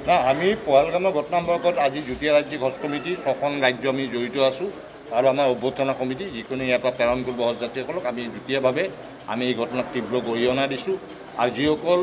না আমি পহেলগামৰ ঘটনা সম্পৰ্কত আজি যুটীয়া ৰাজ্যিক হজ কমিটি 6খন ৰাজ্য আমি জড়িত আছোঁ আৰু আমাৰ অভ্যৰ্থনা কমিটি যিকোনো ইয়াৰ পৰা প্ৰেৰণ কৰিব হজযাত্ৰীসকলক আমি যুটীয়াভাৱে আমি এই ঘটনাক তীব্ৰ গৰিহণা দিছোঁ আৰু যিসকল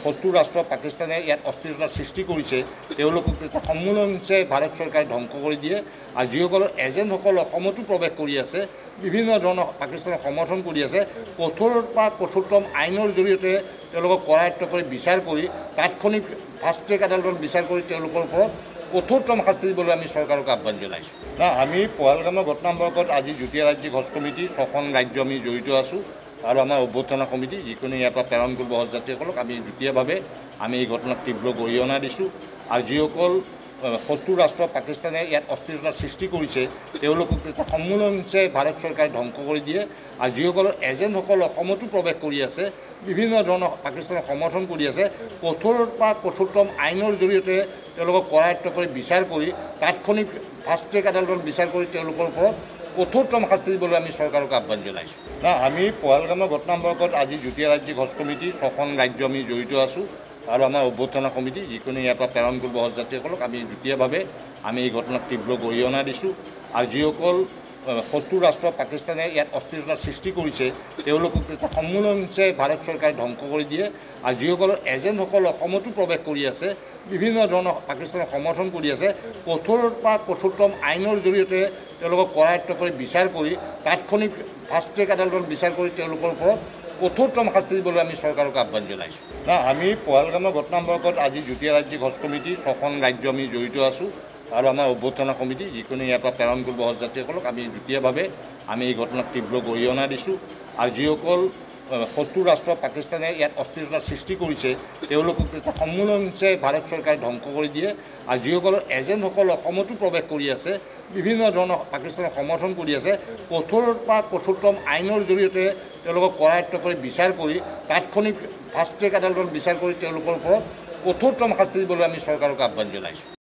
শত্ৰু ৰাষ্ট্ৰ পাকিস্তানে ইয়াত অস্থিৰতাৰ সৃষ্টি কৰিছে তেওঁলোকক সম্পূৰ্ণৰূপে ভাৰত চৰকাৰে ধ্বংস কৰি দিয়ে আৰু যিসকলৰ এজেণ্টসকল অসমতো প্ৰৱেশ কৰি আছে বিভিন্ন ধৰণৰ পাকিস্তানক সমৰ্থন কৰি আছে কঠোৰ বা কঠোৰতম আইনৰ জৰিয়তে তেওঁলোকক কৰায়ত্ব কৰি বিচাৰ কৰি তাৎক্ষণিক ফাষ্ট ট্ৰেক আদালতত বিচাৰ কৰি তেওঁলোকৰ ওপৰত কঠোৰতম শাস্তি দিবলৈ আমি চৰকাৰক আহ্বান জনাইছোঁ। না আমি পহেলগামৰ ঘটনা সম্পৰ্কত আজি যুটীয়া ৰাজ্যিক হজ কমিটি 6খন ৰাজ্য আমি জড়িত আছোঁ আৰু আমাৰ অভ্যৰ্থনা কমিটি যিকোনো ইয়াৰ পৰা প্ৰেৰণ কৰিব হজযাত্ৰীসকলক আমি যুটীয়াভাৱে আমি এই ঘটনাক তীব্ৰ গৰিহণা দিছোঁ আৰু যিসকল শত্ৰু ৰাষ্ট্ৰ পাকিস্তানে ইয়াত অস্থিৰতাৰ সৃষ্টি কৰিছে তেওঁলোকক সম্পূৰ্ণৰূপে ভাৰত চৰকাৰে ধ্বংস কৰি দিয়ে আৰু যিসকলৰ এজেণ্টসকল অসমতো প্ৰৱেশ কৰি আছে বিভিন্ন ধৰণৰ পাকিস্তানক সমৰ্থন কৰি আছে কঠোৰ বা কঠোৰতম আইনৰ জৰিয়তে তেওঁলোকক কৰায়ত্ব কৰি বিচাৰ কৰি তাৎক্ষণিক ফাষ্ট ট্ৰেক আদালতত বিচাৰ কৰি তেওঁলোকৰ ওপৰত কঠোৰতম শাস্তি দিবলৈ আমি চৰকাৰক আহ্বান জনাইছোঁ। না আমি পহেলগামৰ ঘটনা সম্পৰ্কত আজি যুটীয়া ৰাজ্যিক হজ কমিটি 6খন ৰাজ্য আমি জড়িত আছোঁ আৰু আমাৰ অভ্যৰ্থনা কমিটি যিকোনো ইয়াৰ পৰা প্ৰেৰণ কৰিব হজযাত্ৰীসকলক আমি যুটীয়াভাৱে আমি এই ঘটনাক তীব্ৰ গৰিহণা দিছোঁ আৰু যিসকল শত্ৰু ৰাষ্ট্ৰ পাকিস্তানে ইয়াত অস্থিৰতাৰ সৃষ্টি কৰিছে তেওঁলোকক সম্পূৰ্ণৰূপে ভাৰত চৰকাৰে ধ্বংস কৰি দিয়ে আৰু যিসকলৰ এজেণ্টসকল অসমতো প্ৰৱেশ কৰি আছে বিভিন্ন ধৰণৰ পাকিস্তানক সমৰ্থন কৰি আছে কঠোৰ বা কঠোৰতম আইনৰ জৰিয়তে তেওঁলোকক কৰায়ত্ব কৰি বিচাৰ কৰি তাৎক্ষণিক ফাষ্ট ট্ৰেক আদালতত বিচাৰ কৰি তেওঁলোকৰ ওপৰত কঠোৰতম শাস্তি দিবলৈ আমি চৰকাৰক আহ্বান জনাইছোঁ। না আমি পহেলগামৰ ঘটনা সম্পৰ্কত আজি যুটীয়া ৰাজ্যিক হজ কমিটি 6খন ৰাজ্য আমি জড়িত আছোঁ আৰু আমাৰ অভ্যৰ্থনা কমিটি যিকোনো ইয়াৰ পৰা প্ৰেৰণ কৰিব হজযাত্ৰীসকলক আমি যুটীয়াভাৱে আমি এই ঘটনাক তীব্ৰ গৰিহণা দিছোঁ আৰু যিসকল শত্ৰু ৰাষ্ট্ৰ পাকিস্তানে ইয়াত অস্থিৰতাৰ সৃষ্টি কৰিছে তেওঁলোকক সম্পূৰ্ণৰূপে ভাৰত চৰকাৰে ধ্বংস কৰি দিয়ে আৰু যিসকলৰ এজেণ্টসকল অসমতো প্ৰৱেশ কৰি আছে বিভিন্ন ধৰণৰ পাকিস্তানক সমৰ্থন কৰি আছে কঠোৰ বা কঠোৰতম আইনৰ জৰিয়তে তেওঁলোকক কৰায়ত্ব কৰি বিচাৰ কৰি তাৎক্ষণিক ফাষ্ট ট্ৰেক আদালতত বিচাৰ কৰি তেওঁলোকৰ ওপৰত কঠোৰতম শাস্তি দিবলৈ আমি চৰকাৰক আহ্বান জনাইছোঁ।